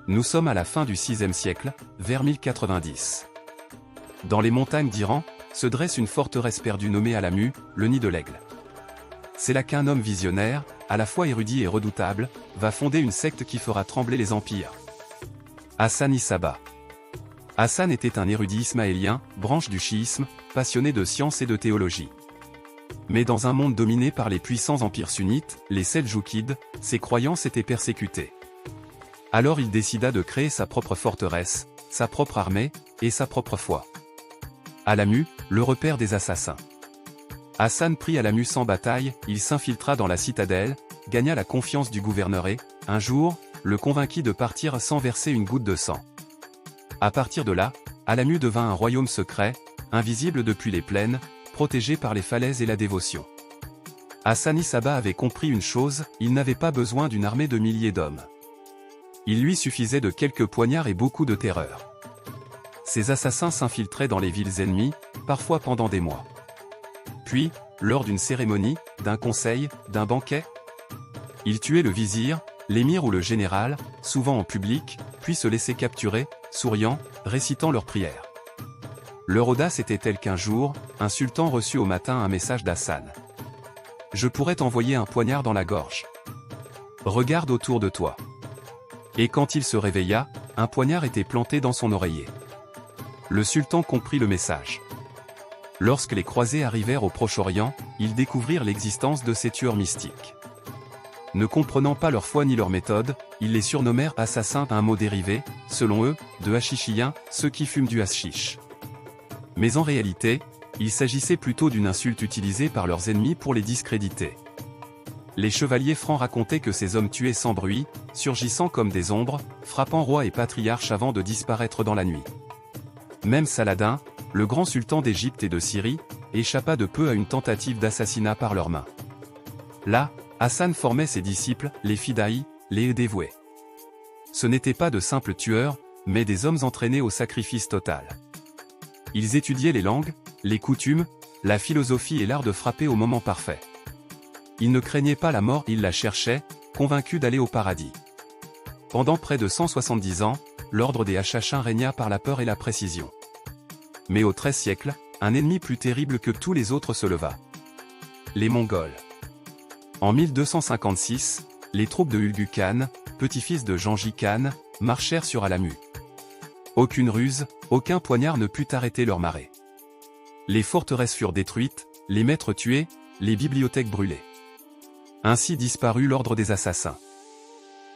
Nous sommes à la fin du VIe siècle, vers 1090. Dans les montagnes d'Iran, se dresse une forteresse perdue nommée Alamu, le nid de l'aigle. C'est là qu'un homme visionnaire, à la fois érudit et redoutable, va fonder une secte qui fera trembler les empires. Hassan-i-Sabbah. Hassan était un érudit ismaélien, branche du chiisme, passionné de science et de théologie. Mais dans un monde dominé par les puissants empires sunnites, les Seldjoukides, ses croyances étaient persécutées. Alors il décida de créer sa propre forteresse, sa propre armée, et sa propre foi. Alamu, le repère des assassins. Hassan prit Alamu sans bataille, il s'infiltra dans la citadelle, gagna la confiance du gouverneur et, un jour, le convainquit de partir sans verser une goutte de sang. À partir de là, Alamu devint un royaume secret, invisible depuis les plaines, protégé par les falaises et la dévotion. Hassan-i-Sabbah avait compris une chose, il n'avait pas besoin d'une armée de milliers d'hommes. Il lui suffisait de quelques poignards et beaucoup de terreur. Ces assassins s'infiltraient dans les villes ennemies, parfois pendant des mois. Puis, lors d'une cérémonie, d'un conseil, d'un banquet, ils tuaient le vizir, l'émir ou le général, souvent en public, puis se laissaient capturer, souriant, récitant leurs prières. Leur audace était telle qu'un jour, un sultan reçut au matin un message d'Hassan. « Je pourrais t'envoyer un poignard dans la gorge. Regarde autour de toi. » Et quand il se réveilla, un poignard était planté dans son oreiller. Le sultan comprit le message. Lorsque les croisés arrivèrent au Proche-Orient, ils découvrirent l'existence de ces tueurs mystiques. Ne comprenant pas leur foi ni leur méthode, ils les surnommèrent assassins, un mot dérivé, selon eux, de hashichiens, ceux qui fument du hashish. Mais en réalité, il s'agissait plutôt d'une insulte utilisée par leurs ennemis pour les discréditer. Les chevaliers francs racontaient que ces hommes tuaient sans bruit, surgissant comme des ombres, frappant rois et patriarches avant de disparaître dans la nuit. Même Saladin, le grand sultan d'Égypte et de Syrie, échappa de peu à une tentative d'assassinat par leurs mains. Là, Hassan formait ses disciples, les fidaïs, les dévoués. Ce n'étaient pas de simples tueurs, mais des hommes entraînés au sacrifice total. Ils étudiaient les langues, les coutumes, la philosophie et l'art de frapper au moment parfait. Ils ne craignaient pas la mort, ils la cherchaient, convaincus d'aller au paradis. Pendant près de 170 ans, l'ordre des Hachachins régna par la peur et la précision. Mais au XIIIe siècle, un ennemi plus terrible que tous les autres se leva. Les Mongols. En 1256, les troupes de Ulugh Khan, petit-fils de Genghis Khan, marchèrent sur Alamu. Aucune ruse, aucun poignard ne put arrêter leur marée. Les forteresses furent détruites, les maîtres tués, les bibliothèques brûlées. Ainsi disparut l'ordre des assassins.